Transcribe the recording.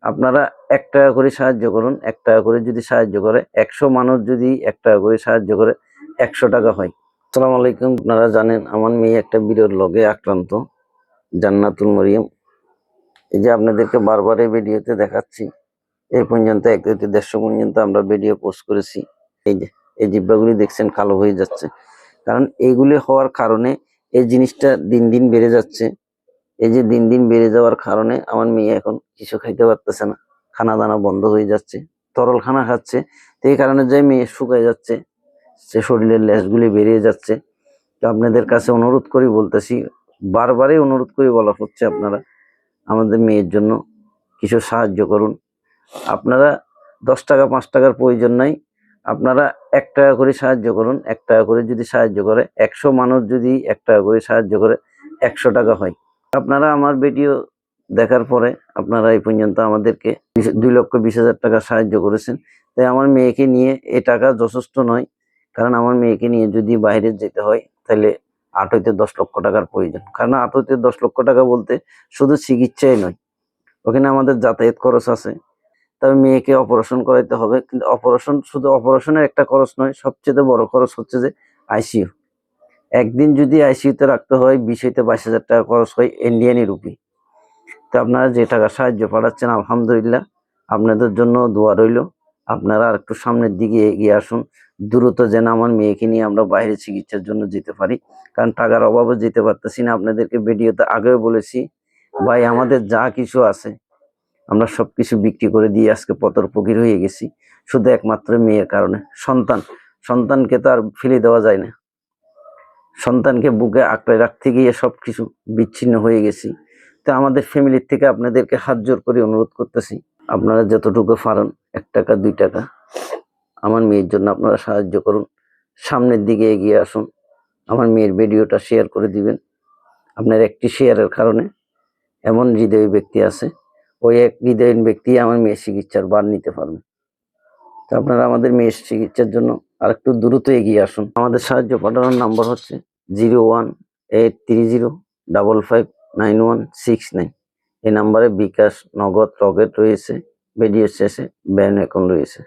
আপনারা ১ টাকা করে সাহায্য করুন। ১ টাকা করে যদি সাহায্য করে ১০০ মানুষ যদি ১ টাকা করে সাহায্য করে ১০০ টাকা হয়। আসসালামু আলাইকুম। আপনারা জানেন আমার মেয়ে একটা বিরল রোগে আক্রান্ত, জান্নাতুল মরিয়ম। এই যে আপনাদেরকে বারবার এই ভিডিওতে দেখাচ্ছি। এই পর্যন্ত ১ থেকে ১৫০ পর্যন্ত আমরা ভিডিও পোস্ট করেছি। এই যে এই জিহ্বাগুলি দেখছেন কালো হয়ে যাচ্ছে, কারণ এইগুলি হওয়ার কারণে এই জিনিসটা দিন দিন বেড়ে যাচ্ছে। এই যে দিন দিন বেড়ে যাওয়ার কারণে আমার মেয়ে এখন কিছু খাইতে পারতেছে না, খানা দানা বন্ধ হয়ে যাচ্ছে, তরল খানা খাচ্ছে। তো এই কারণে যে মেয়ে শুকায় যাচ্ছে, সে শরীরের লেজগুলি বেরিয়ে যাচ্ছে। তো আপনাদের কাছে অনুরোধ করি বলতেছি, বারবারই অনুরোধ করে বলা হচ্ছে, আপনারা আমাদের মেয়ের জন্য কিছু সাহায্য করুন। আপনারা ১০ টাকা ৫ টাকার প্রয়োজন নাই, আপনারা ১ টাকা করে সাহায্য করুন। ১ টাকা করে যদি সাহায্য করে ১০০ মানুষ যদি ১ টাকা করে সাহায্য করে ১০০ টাকা হয়। আপনারা আমার ভিডিও দেখার পরে আপনারা এই পর্যন্ত আমাদেরকে ২,২০,০০০ টাকা সাহায্য করেছেন। তাই আমার মেয়েকে নিয়ে এ টাকা যথেষ্ট নয়, কারণ আমার মেয়েকে নিয়ে যদি বাইরে যেতে হয় তাহলে ৮ হইতে ১০ লক্ষ টাকার প্রয়োজন। কারণ ৮ হইতে ১০ লক্ষ টাকা বলতে শুধু চিকিৎসাই নয়, ওখানে আমাদের যাতায়াত খরচ আছে। তবে মেয়েকে অপারেশন করাইতে হবে, কিন্তু শুধু অপারেশনের একটা খরচ নয়, সবচেয়ে বড় খরচ হচ্ছে যে আইসিইউ। একদিন যদি আইসিইউতে রাখতে হয় ২০ হইতে ২২,০০০ টাকা খরচ হয় ইন্ডিয়ানি রুপি। তো আপনারা যে টাকা সাহায্য পাঠাচ্ছেন আলহামদুলিল্লাহ, আপনাদের জন্য দোয়া রইল। আপনারা আর একটু সামনের দিকে এগিয়ে আসুন, দ্রুত যেন আমার মেয়েকে নিয়ে আমরা বাইরে চিকিৎসার জন্য যেতে পারি, কারণ টাকার অভাবে যেতে পারতেছি না। আপনাদেরকে ভিডিওতে আগেও বলেছি, ভাই আমাদের যা কিছু আছে আমরা সবকিছু বিক্রি করে দিয়ে আজকে পথর ফকির হয়ে গেছি, শুধু একমাত্র মেয়ের কারণে। সন্তানকে তো আর ফেলে দেওয়া যায় না, সন্তানকে বুকে আঁকড়ে রাখতে গিয়ে সবকিছু বিচ্ছিন্ন হয়ে গেছি। তো আমাদের ফ্যামিলির থেকে আপনাদেরকে হাত জোর করে অনুরোধ করতেছি, আপনারা যতটুকু পারেন ১ টাকা ২ টাকা আমার মেয়ের জন্য আপনারা সাহায্য করুন। সামনের দিকে এগিয়ে আসুন, আমার মেয়ের ভিডিওটা শেয়ার করে দিবেন। আপনার একটি শেয়ারের কারণে এমন হৃদয়ী ব্যক্তি আছে, ওই এক হৃদয়হীন ব্যক্তি আমার মেয়ের চিকিৎসার ভার নিতে পারবে। তো আপনারা আমাদের মেয়ের চিকিৎসার জন্য আরেকটু দ্রুত এগিয়ে আসুন। আমাদের সাহায্য পাঠানোর নাম্বার হচ্ছে 0183055969। এই নাম্বারে বিকাশ, নগদ, রকেট রয়েছে, ভিডিও শেষে ব্যাংক অ্যাকাউন্ট রয়েছে।